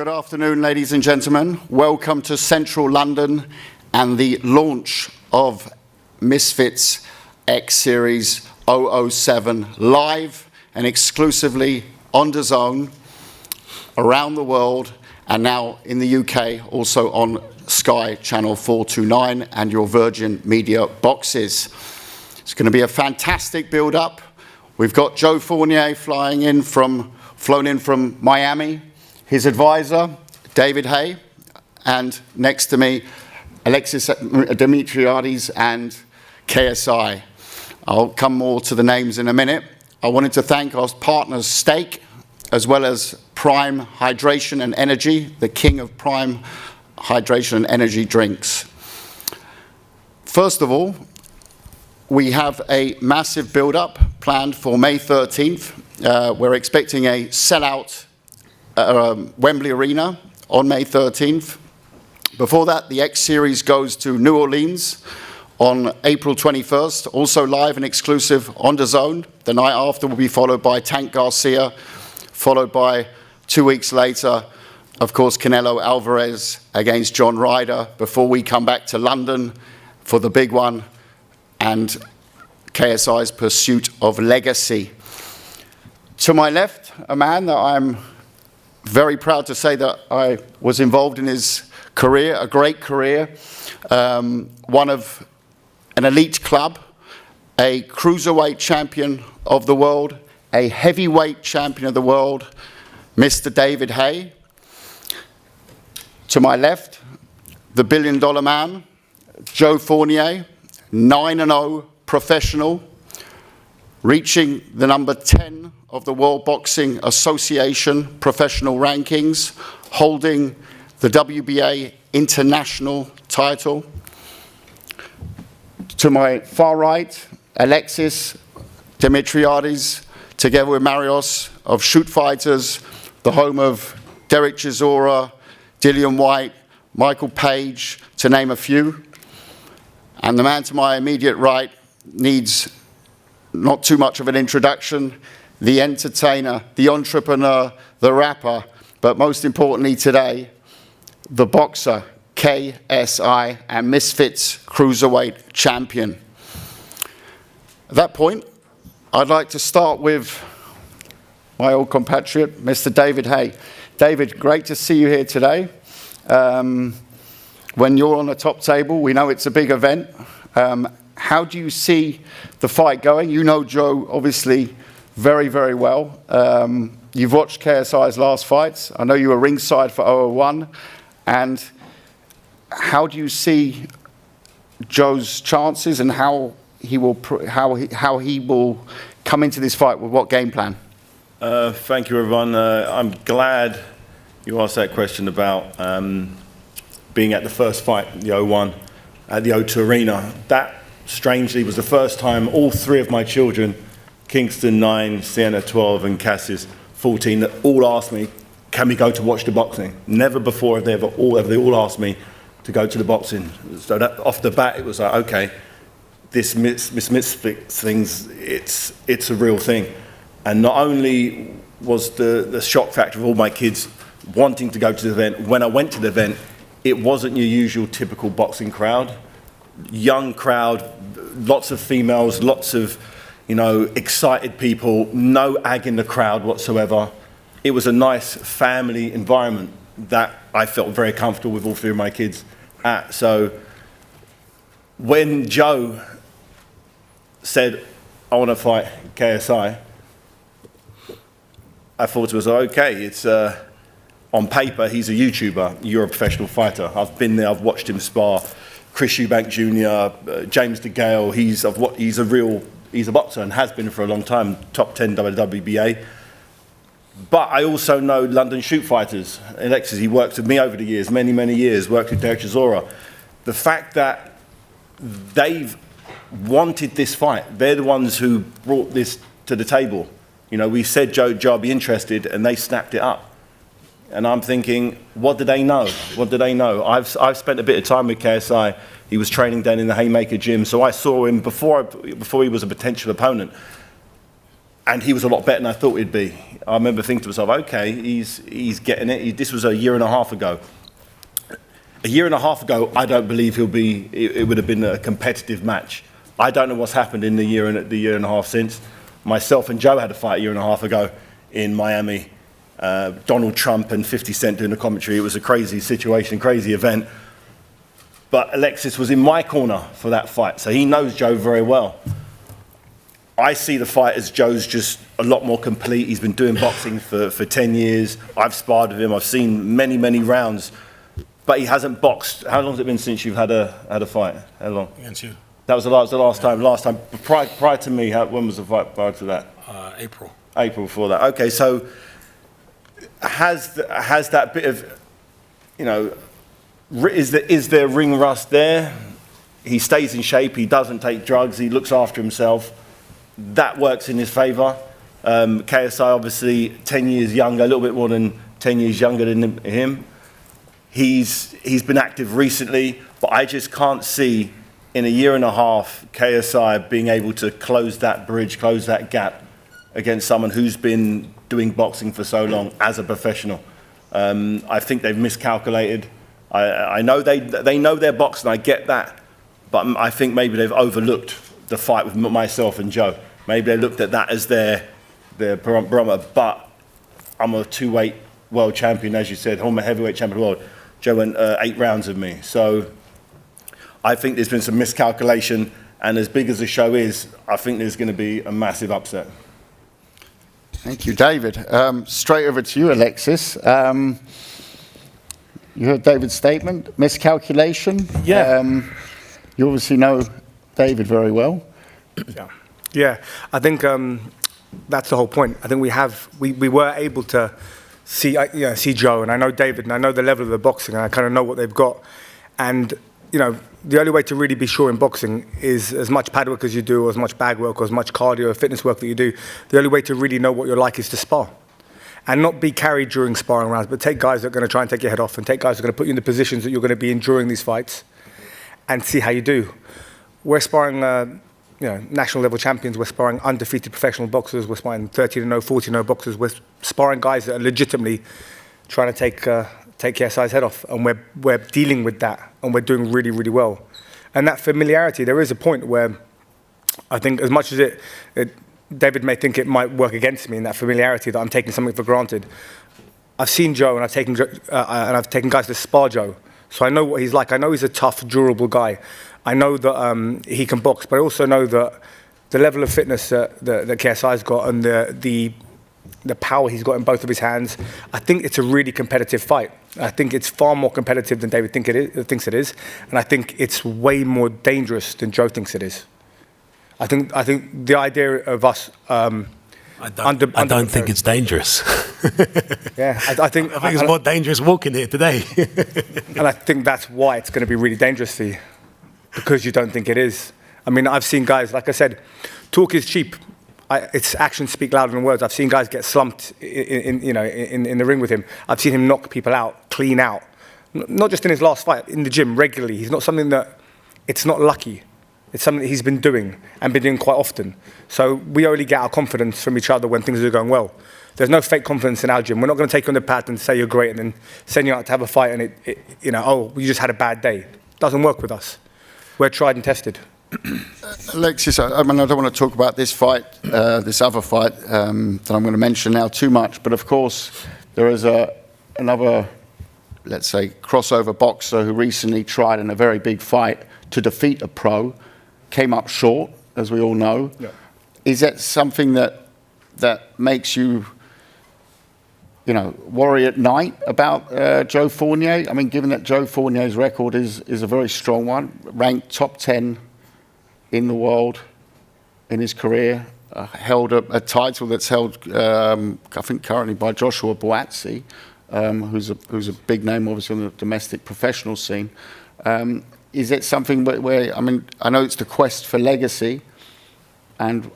Good afternoon, ladies and gentlemen. Welcome to Central London and the launch of Misfits X Series 007 live and exclusively on DAZN around the world, and now in the UK also on Sky Channel 429 and your Virgin Media boxes. It's going to be a fantastic build-up. We've got Joe Fournier flown in from Miami, his advisor, David Hay, and next to me, Alexis Dimitriades and KSI. I'll come more to the names in a minute. I wanted to thank our partners, Stake, as well as Prime Hydration and Energy, the king of Prime Hydration and Energy drinks. First of all, we have a massive build-up planned for May 13th. We're expecting a sellout Wembley Arena on May 13th. Before that, the X Series goes to New Orleans on April 21st, also live and exclusive on DAZN. The night after will be followed by Tank Garcia, followed by 2 weeks later, of course, Canelo Alvarez against John Ryder, before we come back to London for the big one and KSI's pursuit of legacy. To my left, a man that I'm very proud to say that I was involved in his career, a great career, one of an elite club, a cruiserweight champion of the world, a heavyweight champion of the world, Mr. David Hay. To my left, the billion-dollar man, Joe Fournier, 9-0 professional, reaching the number 10 of the World Boxing Association professional rankings, holding the WBA international title. To my far right, Alexis Dimitriades, together with Marios of Shoot Fighters, the home of Derek Chisora, Dillian White, Michael Page, to name a few. And the man to my immediate right needs not too much of an introduction, the entertainer, the entrepreneur, the rapper, but most importantly today, the boxer, KSI, and Misfits Cruiserweight Champion. At that point, I'd like to start with my old compatriot, Mr. David Hay. David, great to see you here today. When you're on the top table, we know it's a big event. How do you see the fight going? You know Joe, obviously, very, very well. You've watched KSI's last fights. I know you were ringside for 001. And how do you see Joe's chances and how he will come into this fight with what game plan? Thank you, everyone. I'm glad you asked that question about being at the first fight, the 01, at the O2 Arena. That, strangely, was the first time all three of my children, Kingston 9, Sienna 12, and Cassis 14, that all asked me, can we go to watch the boxing? Never before have they all asked me to go to the boxing. So that, off the bat, it was like, okay, this Misfits thing's, it's a real thing. And not only was the shock factor of all my kids wanting to go to the event, when I went to the event, it wasn't your usual typical boxing crowd. Young crowd, lots of females, lots of, excited people, no ag in the crowd whatsoever. It was a nice family environment that I felt very comfortable with all three of my kids at. So when Joe said, I want to fight KSI, I thought it was okay. It's on paper, he's a YouTuber. You're a professional fighter. I've been there. I've watched him spar. Chris Eubank Jr., James DeGale. He's a boxer and has been for a long time. Top 10 WBA. But I also know London Shoot Fighters. Alexis, he worked with me over the years, many, many years. Worked with Derek Chisora. The fact that they've wanted this fight, they're the ones who brought this to the table. We said, Joe, I'll be interested, and they snapped it up. And I'm thinking, what do they know? What do they know? I've spent a bit of time with KSI. He was training down in the Haymaker gym, so I saw him before he was a potential opponent. and he was a lot better than I thought he'd be. I remember thinking to myself, okay, he's getting it. This was a year and a half ago. A year and a half ago, I don't believe it would have been a competitive match. I don't know what's happened in the year and a half since. Myself and Joe had a fight a year and a half ago in Miami. Donald Trump and 50 Cent doing the commentary. It was a crazy situation, crazy event. But Alexis was in my corner for that fight, so he knows Joe very well. I see the fight as Joe's just a lot more complete. He's been doing boxing for 10 years. I've sparred with him. I've seen many, many rounds. But he hasn't boxed. How long has it been since you've had a fight? How long? Against you. That was the last time. Last time. Prior to me, when was the fight prior to that? April. April before that. Okay, so has that bit of, is there ring rust there? He stays in shape. He doesn't take drugs. He looks after himself. That works in his favour. KSI obviously 10 years younger, a little bit more than 10 years younger than him. He's been active recently, but I just can't see in a year and a half KSI being able to close that bridge, close that gap against someone who's been doing boxing for so long as a professional. I think they've miscalculated. I know they know their boxing, I get that, but I think maybe they've overlooked the fight with myself and Joe. Maybe they looked at that as their barometer, but I'm a two-weight world champion, as you said, I'm a heavyweight champion of the world. Joe went 8 rounds with me. So I think there's been some miscalculation, and as big as the show is, I think there's going to be a massive upset. Thank you, David. Straight over to you, Alexis. You heard David's statement, miscalculation. Yeah. You obviously know David very well. Yeah. I think that's the whole point. I think we were able to see Joe, and I know David, and I know the level of the boxing, and I kind of know what they've got. And the only way to really be sure in boxing is as much pad work as you do, or as much bag work, or as much cardio or fitness work that you do. The only way to really know what you're like is to spar. And not be carried during sparring rounds, but take guys that are going to try and take your head off, and take guys that are going to put you in the positions that you're going to be in during these fights, and see how you do. We're sparring national level champions, we're sparring undefeated professional boxers, we're sparring 30-0, 40-0 boxers, we're sparring guys that are legitimately trying to take KSI's head off, and we're dealing with that, and we're doing really, really well. And that familiarity, there is a point where I think as much as David may think it might work against me in that familiarity that I'm taking something for granted, I've seen Joe, and I've taken guys to spar Joe, so I know what he's like. I know he's a tough, durable guy. I know that he can box, but I also know that the level of fitness that KSI's got, and the power he's got in both of his hands, I think it's a really competitive fight. I think it's far more competitive than David thinks it is, and I think it's way more dangerous than Joe thinks it is. I think the idea of us I don't think it's dangerous. Yeah, I think it's more dangerous walking here today. And I think that's why it's going to be really dangerous for you, because you don't think it is. I mean, I've seen guys, like I said, talk is cheap. It's actions speak louder than words. I've seen guys get slumped in the ring with him. I've seen him knock people out, clean out. Not just in his last fight, in the gym regularly. He's not something that, it's not lucky. It's something that he's been doing, and been doing quite often. So we only get our confidence from each other when things are going well. There's no fake confidence in our gym. We're not going to take you on the pad and say you're great and then send you out to have a fight and you just had a bad day. It doesn't work with us. We're tried and tested. Alexis, I mean, I don't want to talk about this fight, this other fight that I'm going to mention now too much, but of course there is another, let's say, crossover boxer who recently tried in a very big fight to defeat a pro, came up short, as we all know. Yeah. Is that something that makes you, worry at night about Joe Fournier? I mean, given that Joe Fournier's record is a very strong one, ranked top 10 in the world in his career, held a title that's held, I think, currently by Joshua Buatsi, who's a big name, obviously, on the domestic professional scene. Is it something where, I mean, I know it's the quest for legacy, and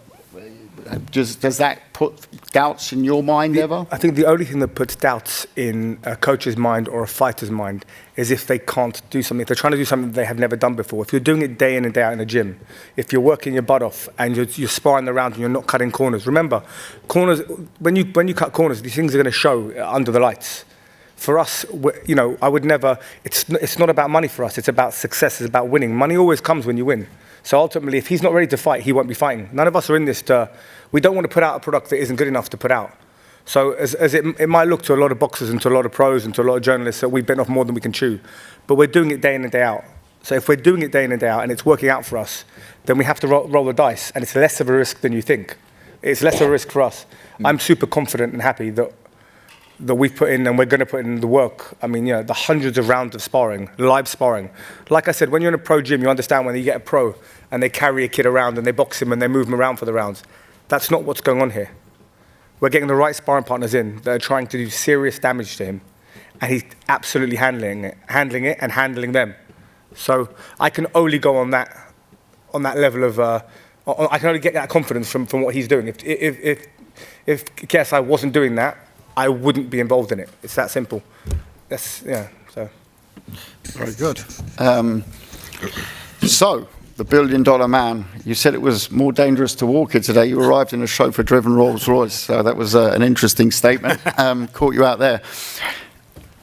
Does that put doubts in your mind ever? I think the only thing that puts doubts in a coach's mind or a fighter's mind is if they can't do something. If they're trying to do something they have never done before. If you're doing it day in and day out in the gym, if you're working your butt off and you're sparring around and you're not cutting corners. Remember, corners, when you cut corners, these things are going to show under the lights. For us, I would never, it's not about money for us, it's about success, it's about winning. Money always comes when you win. So ultimately, if he's not ready to fight, he won't be fighting. None of us are in this we don't want to put out a product that isn't good enough to put out. So as it might look to a lot of boxers and to a lot of pros and to a lot of journalists that we've bitten off more than we can chew, but we're doing it day in and day out. So if we're doing it day in and day out and it's working out for us, then we have to roll the dice, and it's less of a risk than you think. It's less of a risk for us. I'm super confident and happy that we've put in and we're going to put in the work. I mean, the hundreds of rounds of sparring, live sparring. Like I said, when you're in a pro gym, you understand when you get a pro and they carry a kid around and they box him and they move him around for the rounds. That's not what's going on here. We're getting the right sparring partners in that are trying to do serious damage to him, and he's absolutely handling it and handling them. So I can only go on that level of, I can only get that confidence from what he's doing. If KSI wasn't doing that, I wouldn't be involved in it. It's that simple. So. Very good. So, the $1 billion man, you said it was more dangerous to walk it today. You arrived in a chauffeur-driven Rolls-Royce, so that was an interesting statement. Caught you out there.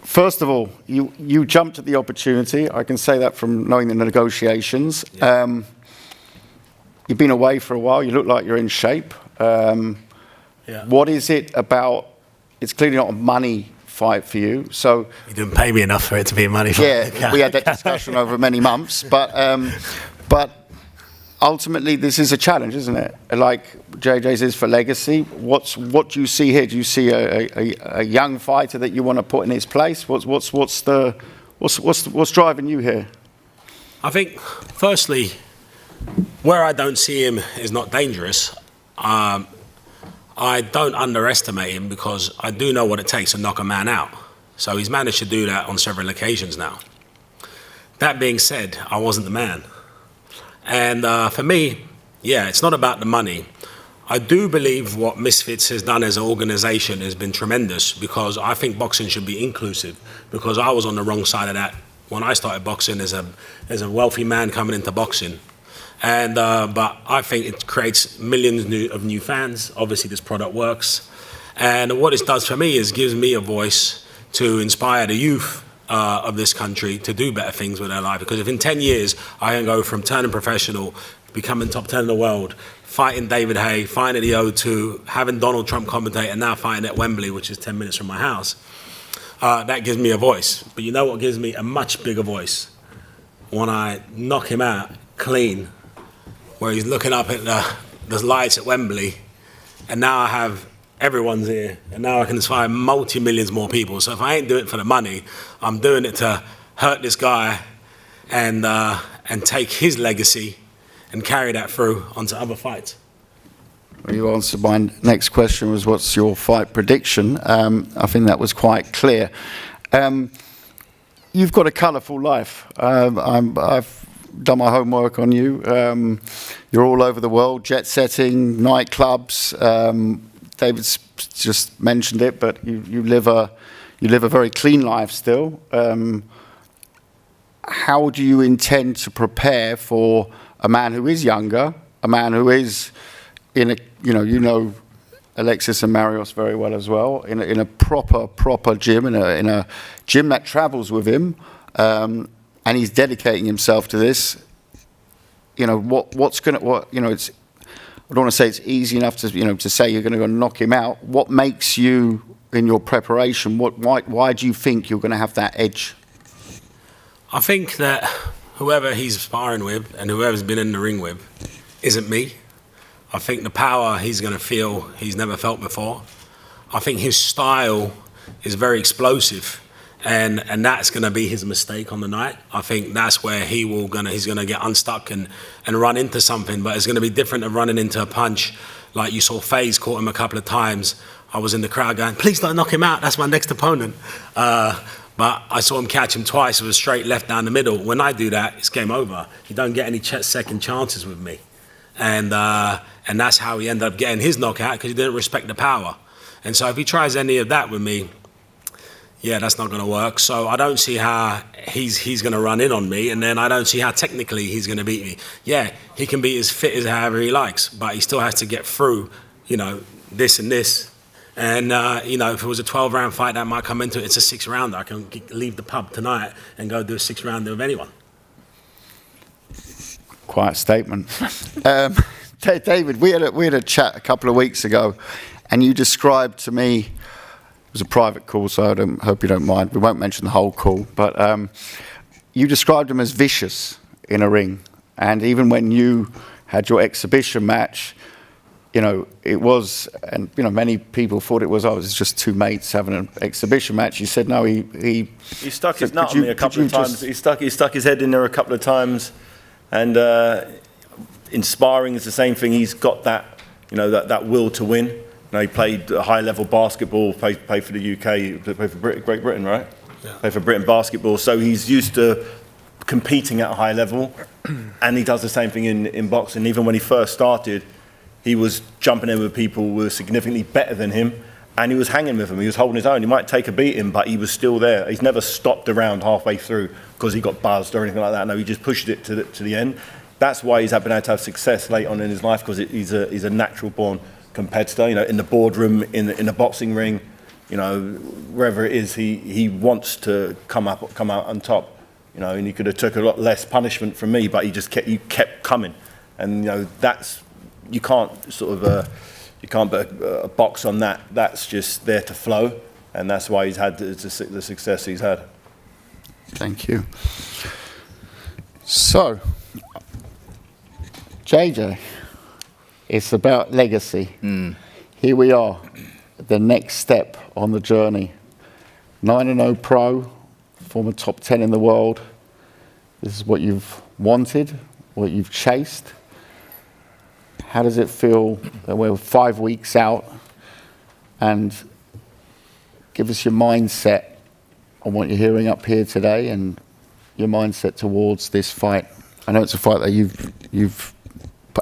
First of all, you jumped at the opportunity. I can say that from knowing the negotiations. Yeah. You've been away for a while. You look like you're in shape. Yeah. What is it about? It's clearly not a money fight for you. So you didn't pay me enough for it to be a money fight. Yeah, we had that discussion over many months. But ultimately, this is a challenge, isn't it? Like JJ's is for legacy. What do you see here? Do you see a young fighter that you want to put in his place? What's driving you here? I think, firstly, where I don't see him is not dangerous. I don't underestimate him because I do know what it takes to knock a man out. So he's managed to do that on several occasions now. That being said, I wasn't the man. And for me, yeah, it's not about the money. I do believe what Misfits has done as an organization has been tremendous because I think boxing should be inclusive, because I was on the wrong side of that when I started boxing as a wealthy man coming into boxing. And but I think it creates millions of new fans. Obviously, this product works. And what it does for me is gives me a voice to inspire the youth of this country to do better things with their life. Because if in 10 years I can go from turning professional, becoming top 10 in the world, fighting David Haye, fighting at the O2, having Donald Trump commentate, and now fighting at Wembley, which is 10 minutes from my house, that gives me a voice. But you know what gives me a much bigger voice? When I knock him out clean, where he's looking up at the lights at Wembley, and now I have everyone's here, and now I can inspire multi-millions more people. So if I ain't doing it for the money, I'm doing it to hurt this guy and take his legacy and carry that through onto other fights. Well, you answered my next question was, what's your fight prediction? I think that was quite clear. You've got a colourful life. I've done my homework on you. You're all over the world, jet-setting, nightclubs. David's just mentioned it, but you live a very clean life still. How do you intend to prepare for a man who is younger, a man who is in a, you know Alexis and Marios very well as well, in a proper gym, in a gym that travels with him, and he's dedicating himself to this. It's, I don't want to say it's easy enough to say you're going to go knock him out. What makes you, in your preparation, why do you think you're going to have that edge? I think that whoever he's sparring with and whoever's been in the ring with isn't me. I think the power he's going to feel he's never felt before. I think his style is very explosive, and that's going to be his mistake on the night. I think that's where he's going to get unstuck and run into something, but it's going to be different than running into a punch. Like you saw FaZe caught him a couple of times. I was in the crowd going, please don't knock him out, that's my next opponent. But I saw him catch him twice with a straight left down the middle. When I do that, it's game over. You don't get any second chances with me. And And that's how he ended up getting his knockout, because he didn't respect the power. And so if he tries any of that with me, yeah, that's not going to work. So I don't see how he's going to run in on me, and then I don't see how technically he's going to beat me. Yeah, he can be as fit as however he likes, but he still has to get through, this and this. And, if it was a 12-round fight, that might come into it. It's a 6-rounder. I can leave the pub tonight and go do a 6-rounder with anyone. Quite a statement. David, we had a chat a couple of weeks ago, and you described to me, it was a private call, so I hope you don't mind. We won't mention the whole call, but you described him as vicious in a ring. And even when you had your exhibition match, it was, and many people thought it was, it's just two mates having an exhibition match. You said no, he stuck his nut on me a couple of times. He stuck his head in there a couple of times, and in sparring it's the same thing. He's got that, that will to win. He played high-level basketball, played for the UK, played for Great Britain, right? Yeah. Played for Britain basketball, so he's used to competing at a high level, and he does the same thing in boxing. Even when he first started, he was jumping in with people who were significantly better than him, and he was hanging with them. He was holding his own. He might take a beating, but he was still there. He's never stopped around halfway through because he got buzzed or anything like that. No, he just pushed it to the end. That's why he's been able to have success late on in his life, because he's a natural-born competitor. In the boardroom, in the boxing ring, wherever it is, he wants to come out on top. And he could have took a lot less punishment from me, but he kept coming, and that's. You can't you can't put a box on that. That's just there to flow, and that's why he's had the success he's had. Thank you. So, JJ, it's about legacy. Here we are, the next step on the journey. 9-0 pro, former top 10 in the world. This is what you've wanted, what you've chased. How does it feel that we're 5 weeks out? And give us your mindset on what you're hearing up here today, and your mindset towards this fight. I know it's a fight that you've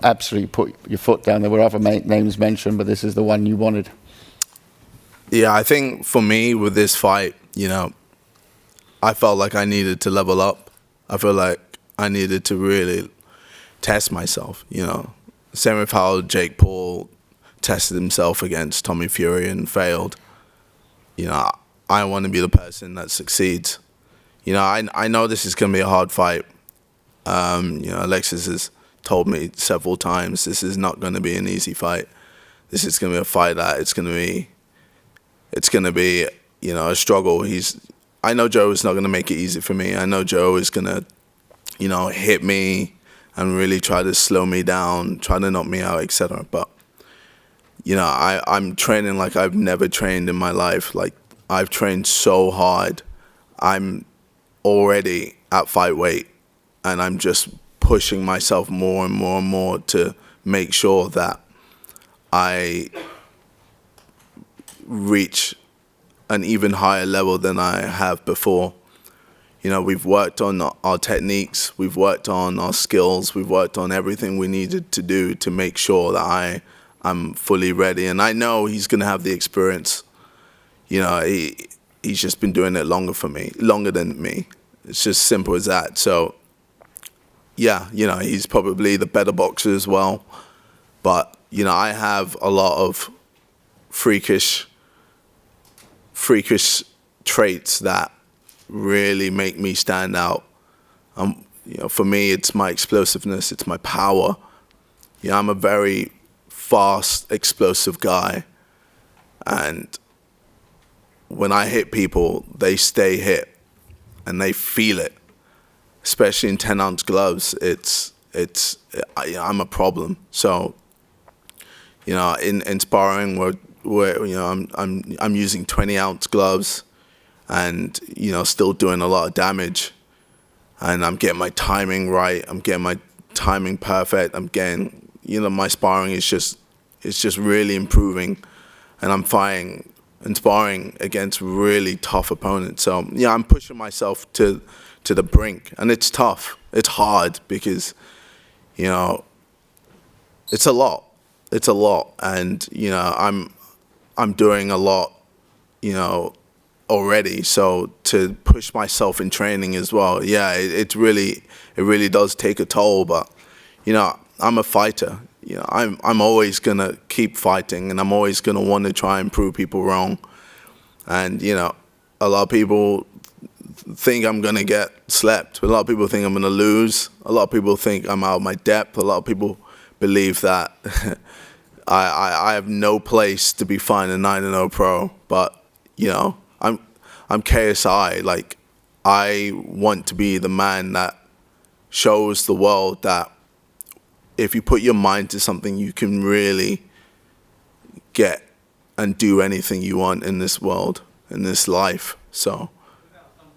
absolutely put your foot down. There were other names mentioned, but this is the one you wanted. Yeah, I think for me with this fight, I felt like I needed to level up. I feel like I needed to really test myself, Same with how Jake Paul tested himself against Tommy Fury and failed. I want to be the person that succeeds. I know this is going to be a hard fight. Alexis has told me several times this is not going to be an easy fight. This is going to be a fight that it's going to be a struggle. I know Joe is not going to make it easy for me. I know Joe is going to, hit me and really try to slow me down, try to knock me out, etc. But, I'm training like I've never trained in my life. Like, I've trained so hard. I'm already at fight weight, and I'm just pushing myself more and more and more to make sure that I reach an even higher level than I have before. We've worked on our techniques, we've worked on our skills, we've worked on everything we needed to do to make sure that I'm fully ready. And I know he's going to have the experience. He's just been doing it longer than me. It's just simple as that. So, yeah, he's probably the better boxer as well. But, I have a lot of freakish traits that really make me stand out. For me, it's my explosiveness, it's my power. I'm a very fast, explosive guy, and when I hit people, they stay hit, and they feel it. Especially in 10-ounce gloves, I'm a problem. So, in sparring, I'm using 20-ounce gloves, and still doing a lot of damage, and I'm getting my timing right. I'm getting my timing perfect. I'm getting, my sparring is just really improving, and I'm fighting and sparring against really tough opponents. So I'm pushing myself to the brink, and it's tough. It's hard because it's a lot. it's a lot, and I'm doing a lot, already. So to push myself in training as well, yeah, it really does take a toll. But I'm a fighter. I'm always gonna keep fighting, and I'm always gonna want to try and prove people wrong. And a lot of people think I'm gonna get slept. A lot of people think I'm gonna lose. A lot of people think I'm out of my depth. A lot of people believe that I have no place to be fighting a 9-0 pro. But I'm KSI. Like, I want to be the man that shows the world that if you put your mind to something, you can really get and do anything you want in this world, in this life. So,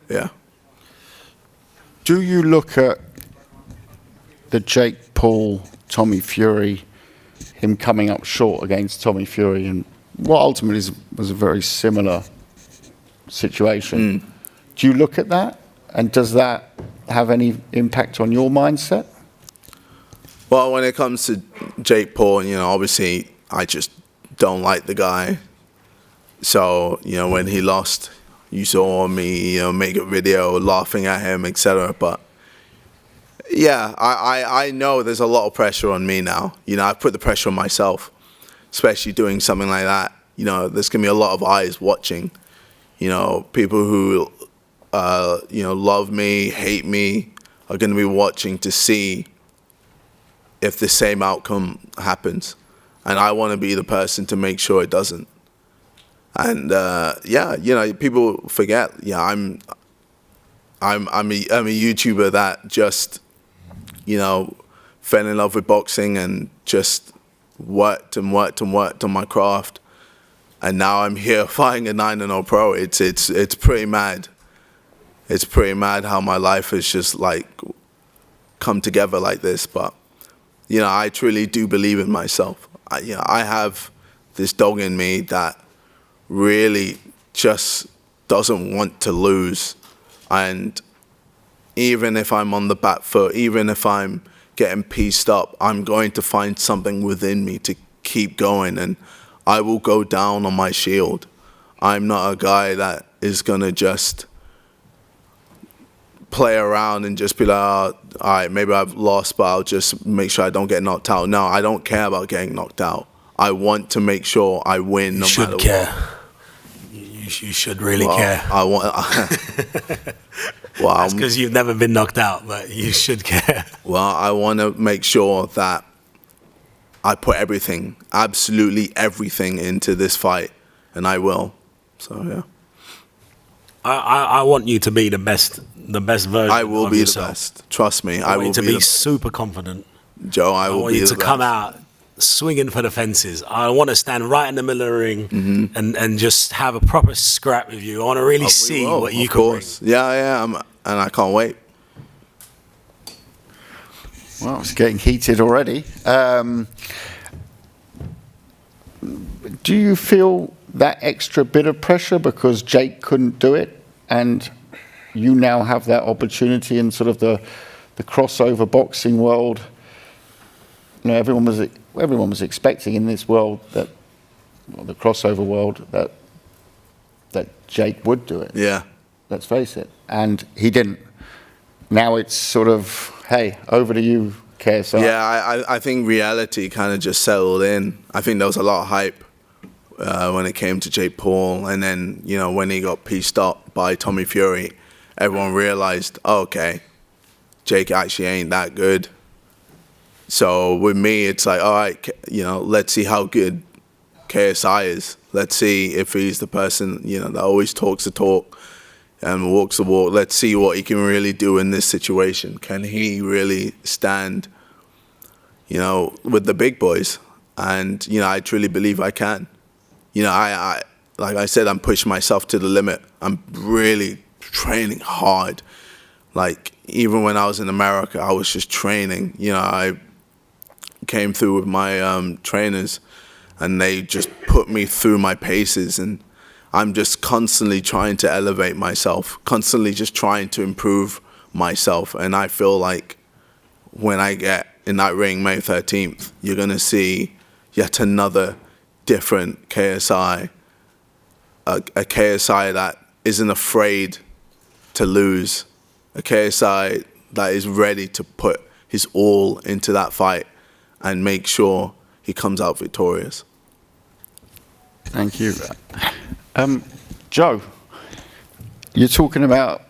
yeah. Do you look at the Jake Paul, Tommy Fury, him coming up short against Tommy Fury, and what ultimately was a very similar situation? Do you look at that, and does that have any impact on your mindset? Well, when it comes to Jake Paul, obviously I just don't like the guy. So, when he lost, you saw me, make a video laughing at him, etc. But yeah, I know there's a lot of pressure on me now. I've put the pressure on myself, especially doing something like that. There's gonna be a lot of eyes watching. People who love me, hate me, are gonna be watching to see if the same outcome happens, and I want to be the person to make sure it doesn't. And people forget. Yeah, I'm a YouTuber that just fell in love with boxing and just worked on my craft, and now I'm here fighting a 9-0 pro. It's pretty mad. It's pretty mad how my life has just like come together like this, but. I truly do believe in myself. I have this dog in me that really just doesn't want to lose. And even if I'm on the back foot, even if I'm getting pieced up, I'm going to find something within me to keep going, and I will go down on my shield. I'm not a guy that is going to just play around and just be like, all right, maybe I've lost, but I'll just make sure I don't get knocked out. No, I don't care about getting knocked out. I want to make sure I win no matter what. You should really care. I want. That's because you've never been knocked out, but you should care. Well, I want to make sure that I put everything, absolutely everything, into this fight, and I will. So yeah. I want you to be the best version. I will of be yourself. the best. Trust me. I want you to be super confident. Joe, I will be the best. I want you to come out swinging for the fences. I want to stand right in the middle of the ring and just have a proper scrap with you. I want to really see what you can bring. Yeah, and I can't wait. Well, it's getting heated already. Do you feel that extra bit of pressure because Jake couldn't do it, and you now have that opportunity in sort of the crossover boxing world? Everyone was expecting in this world the crossover world, that Jake would do it. Yeah. Let's face it, and he didn't. Now it's sort of, hey, over to you, KSI. Yeah, I think reality kind of just settled in. I think there was a lot of hype when it came to Jake Paul, and then when he got pieced up by Tommy Fury, everyone realized, okay, Jake actually ain't that good. So with me, it's like, all right, let's see how good KSI is. Let's see if he's the person that always talks the talk and walks the walk. Let's see what he can really do in this situation. Can he really stand with the big boys? And I truly believe I can. I like I said, I'm pushing myself to the limit. I'm really training hard. Like, even when I was in America, I was just training. I came through with my trainers, and they just put me through my paces, and I'm just constantly trying to elevate myself, constantly just trying to improve myself. And I feel like when I get in that ring May 13th, you're going to see Jake Paul, and you're going to see Tommy Fury. And you're going to see everyone realize, okay, Jake actually ain't that good. So with me, it's like, all right, let's see how good KSI is. Let's see if he's the person that always talks the talk and walks the walk. Let's see if he's the person that always stand with the big boys. And I truly believe I can. I think reality kind of just settled in. I think there was a lot of hype when it came to Jake Paul, and then when he got pieced up by Tommy Fury, everyone realized, okay, Jake ain't that good. So with me, it's like, all right, let's see how good KSI is. Let's see if he's the person that always talks the talk and walks the walk. Let's see if he's the person that always stand with the big boys. And yet another different KSI, a KSI that isn't afraid to lose, a KSI that is ready to put his all into that fight and make sure he comes out victorious. Thank you. Joe, you're talking about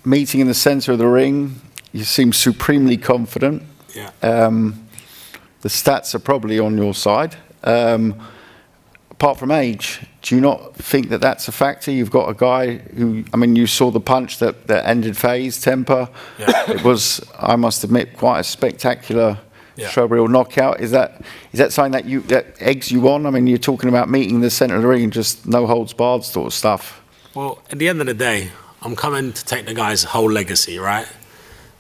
meeting in the center of the ring. You seem supremely confident. Yeah. The stats are probably on your side. Apart from age, do you not think that that's a factor? You've got a guy who, I mean, you saw the punch that ended FaZe Temper. Yeah. It was, I must admit, quite a spectacular Yeah. showreel knockout. Is that something that eggs you on? I mean, you're talking about meeting in the center of the ring and just no holds barred sort of stuff. Well, at the end of the day, I'm coming to take the guy's whole legacy, right?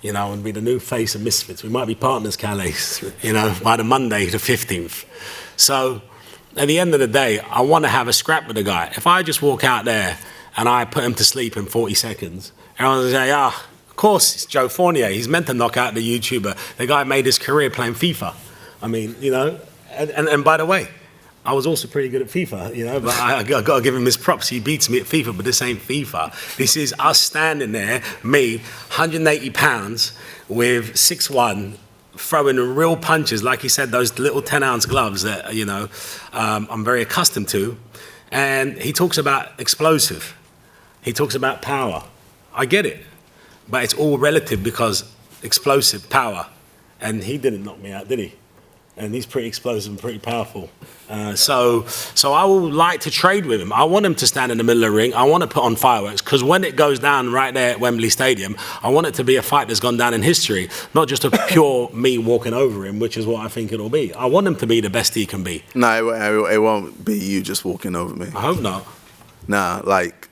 You know, and be the new face of Misfits. We might be partners, Calais, you know, by the Monday, the 15th. So, at the end of the day, I want to have a scrap with the guy. If I just walk out there and I put him to sleep in 40 seconds, everyone's going to say, of course, it's Joe Fournier. He's meant to knock out the YouTuber. The guy made his career playing FIFA. I mean, you know, and by the way, I was also pretty good at FIFA, you know, but I got to give him his props. He beats me at FIFA, but this ain't FIFA. This is us standing there, me, 180 pounds with 6'1", throwing real punches, like he said, those little 10-ounce gloves that, you know, I'm very accustomed to. And he talks about explosive. He talks about power. I get it, but it's all relative because explosive power. And he didn't knock me out, did he? And he's pretty explosive and pretty powerful. So I would like to trade with him. I want him to stand in the middle of the ring. I want to put on fireworks because when it goes down right there at Wembley Stadium, I want it to be a fight that's gone down in history, not just a pure me walking over him, which is what I think it'll be. I want him to be the best he can be. No, it won't be you just walking over me. I hope not. Nah, like,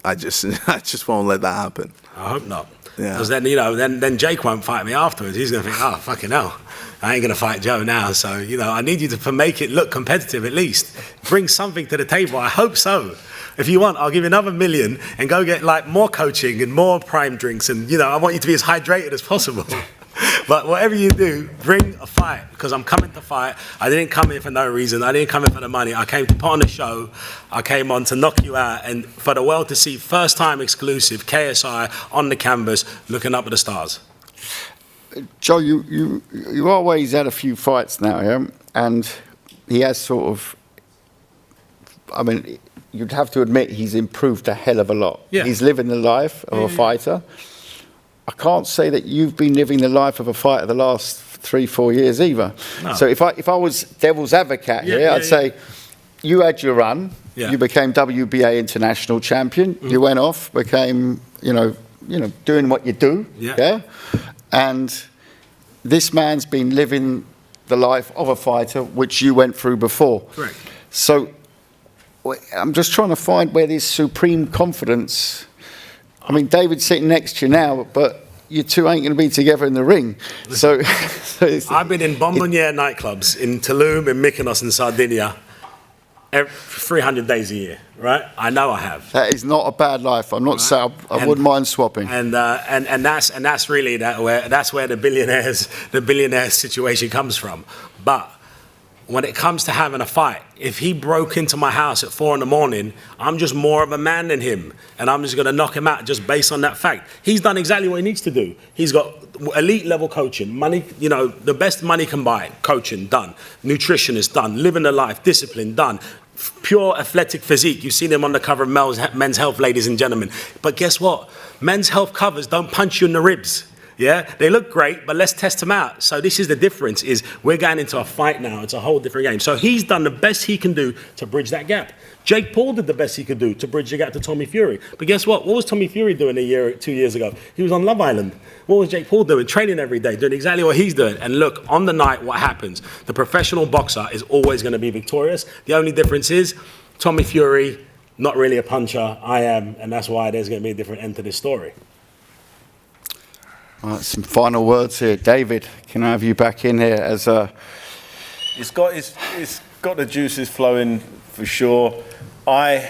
I just won't let that happen. I hope not. Yeah. Because then, you know, then Jake won't fight me afterwards. He's going to think, oh, fucking hell. I ain't going to fight Joe now. So, you know, I need you to make it look competitive at least. Bring something to the table. I hope so. If you want, I'll give you another $1 million and go get, like, more coaching and more prime drinks. And, you know, I want you to be as hydrated as possible. But whatever you do, bring a fight because I'm coming to fight. I didn't come here for no reason. I didn't come here for the money. I came to put on a show. I came on to knock you out and for the world to see first time exclusive KSI on the canvas looking up at the stars. Joe, you always had a few fights now, yeah? And he has sort of, I mean, you'd have to admit he's improved a hell of a lot. Yeah. He's living the life of a fighter. I can't say that you've been living the life of a fighter the last 3-4 years either. No. So if I was devil's advocate here, I'd say you had your run. Yeah. You became WBA international champion. You went off, became, you know, doing what you do. Yeah. And this man's been living the life of a fighter, which you went through before. Correct. So I'm just trying to find where this supreme confidence. I mean, David's sitting next to you now, but you two ain't going to be together in the ring. So I've been in Bomboniere nightclubs in Tulum, in Mykonos, in Sardinia, 300 days a year, right? I know I have. That is not a bad life. I'm not saying I wouldn't mind swapping. And that's really that's where the billionaire situation comes from. But when it comes to having a fight, if he broke into my house at 4 a.m, I'm just more of a man than him. And I'm just going to knock him out just based on that fact. He's done exactly what he needs to do. He's got elite level coaching, money, you know, the best money can buy, coaching, done. Nutritionist, done. Living the life, discipline, done. Pure athletic physique. You've seen him on the cover of Men's Health, ladies and gentlemen. But guess what? Men's Health covers don't punch you in the ribs. Yeah, they look great, but let's test them out. So this is the difference, is we're going into a fight now. It's a whole different game. So he's done the best he can do to bridge that gap. Jake Paul did the best he could do to bridge the gap to Tommy Fury. But guess what? What was Tommy Fury doing 2 years ago? He was on Love Island. What was Jake Paul doing? Training every day, doing exactly what he's doing. And look, on the night, what happens? The professional boxer is always going to be victorious. The only difference is Tommy Fury, not really a puncher. I am, and that's why there's going to be a different end to this story. Right, some final words here. David, can I have you back in here as a... It's got the juices flowing for sure. I'm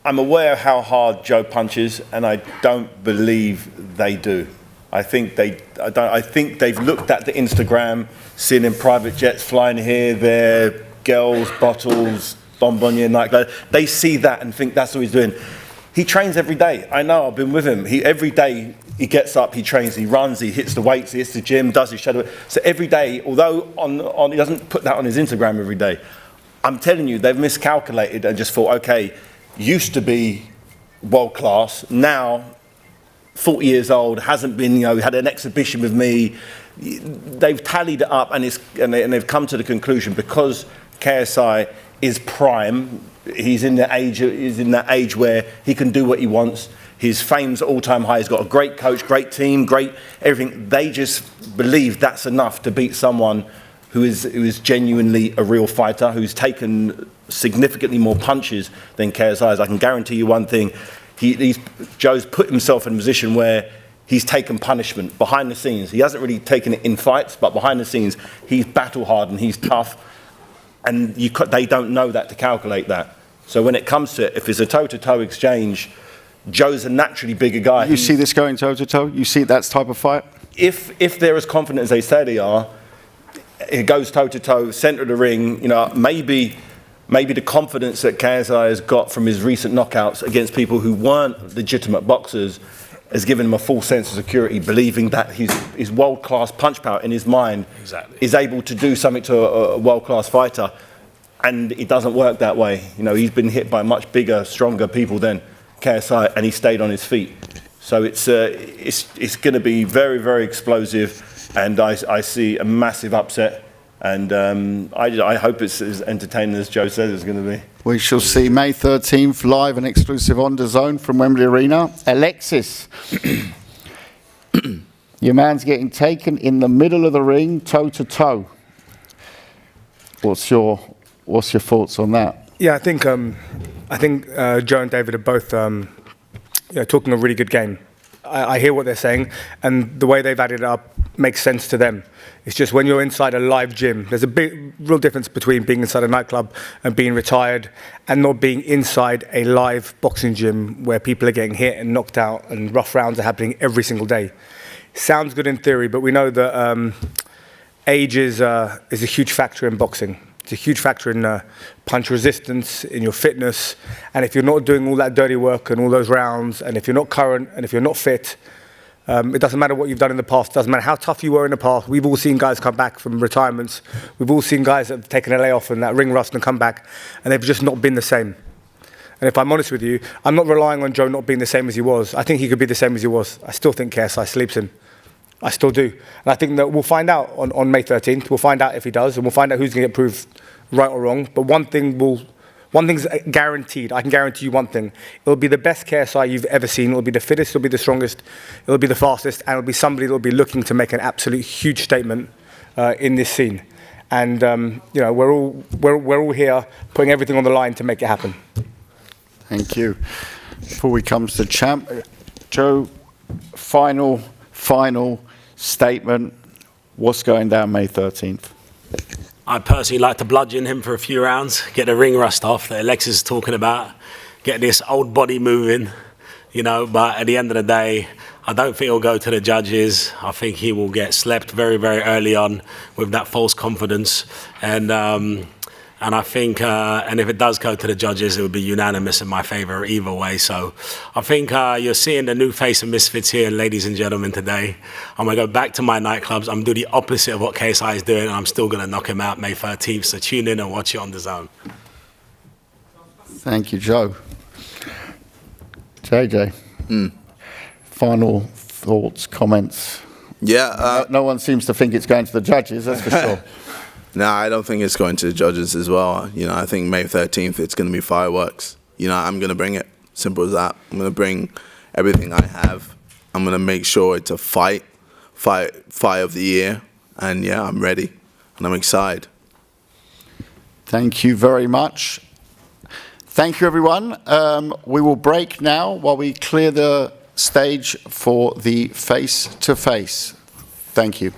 aware of how hard Joe punches, and I don't believe they do. I think they've looked at the Instagram, seen in private jets flying here, there, girls, bottles, bonbonniere, nightclub. They see that and think that's what he's doing. He trains every day. I know, I've been with him. Every day he gets up, he trains, he runs, he hits the weights, he hits the gym, does his shadow. So every day, although he doesn't put that on his Instagram every day, I'm telling you, they've miscalculated and just thought, okay, used to be world class, now 40 years old, hasn't been, had an exhibition with me. They've tallied it up and they've come to the conclusion, because KSI is prime, he's in that age where he can do what he wants. His fame's at all-time high. He's got a great coach, great team, great everything. They just believe that's enough to beat someone who is genuinely a real fighter, who's taken significantly more punches than KSI. I can guarantee you one thing. Joe's put himself in a position where he's taken punishment behind the scenes. He hasn't really taken it in fights, but behind the scenes, he's battle hardened, he's tough, and they don't know that to calculate that. So when it comes to it, if it's a toe-to-toe exchange, Joe's a naturally bigger guy. You see this going toe-to-toe? You see that type of fight? If they're as confident as they say they are, it goes toe-to-toe, centre of the ring, maybe the confidence that KSI has got from his recent knockouts against people who weren't legitimate boxers has given him a full sense of security, believing that his world-class punch power in his mind is able to do something to a world-class fighter. And it doesn't work that way. He's been hit by much bigger, stronger people than KSI, and he stayed on his feet. So it's going to be very, very explosive, and I see a massive upset. And I hope it's as entertaining as Joe says it's going to be. We shall see May 13th, live and exclusive on DAZN from Wembley Arena. Alexis, your man's getting taken in the middle of the ring, toe-to-toe. What's your thoughts on that? Yeah, I think Joe and David are both talking a really good game. I hear what they're saying, and the way they've added it up makes sense to them. It's just when you're inside a live gym, there's a real difference between being inside a nightclub and being retired, and not being inside a live boxing gym where people are getting hit and knocked out and rough rounds are happening every single day. Sounds good in theory, but we know that age is a huge factor in boxing. It's a huge factor in punch resistance, in your fitness. And if you're not doing all that dirty work and all those rounds, and if you're not current, and if you're not fit, it doesn't matter what you've done in the past. It doesn't matter how tough you were in the past. We've all seen guys come back from retirements. We've all seen guys that have taken a layoff and that ring rust and come back, and they've just not been the same. And if I'm honest with you, I'm not relying on Joe not being the same as he was. I think he could be the same as he was. I still think KSI sleeps in. I still do. And I think that we'll find out on May 13th. We'll find out if he does, and we'll find out who's going to get proved right or wrong. But one thing's guaranteed. I can guarantee you one thing. It'll be the best KSI you've ever seen. It'll be the fittest, it'll be the strongest, it'll be the fastest, and it'll be somebody that'll be looking to make an absolute huge statement in this scene. And we're all here putting everything on the line to make it happen. Thank you. Before we come to the champ, Joe, final statement. What's going down May 13th? I'd personally like to bludgeon him for a few rounds, get the ring rust off that Alexis is talking about, get this old body moving, but at the end of the day, I don't think he'll go to the judges. I think he will get slept very, very early on with that false confidence. And I think, and if it does go to the judges, it would be unanimous in my favour either way. So I think you're seeing the new face of Misfits here, ladies and gentlemen, today. I'm going to go back to my nightclubs. I'm going to do the opposite of what KSI is doing, and I'm still going to knock him out May 13th. So tune in and watch it on DAZN. Thank you, Joe. JJ, final thoughts, comments? Yeah. No one seems to think it's going to the judges, that's for sure. No, I don't think it's going to the judges as well. I think May 13th, it's going to be fireworks. I'm going to bring it. Simple as that. I'm going to bring everything I have. I'm going to make sure it's a fight of the year. And yeah, I'm ready. And I'm excited. Thank you very much. Thank you, everyone. We will break now while we clear the stage for the face-to-face. Thank you.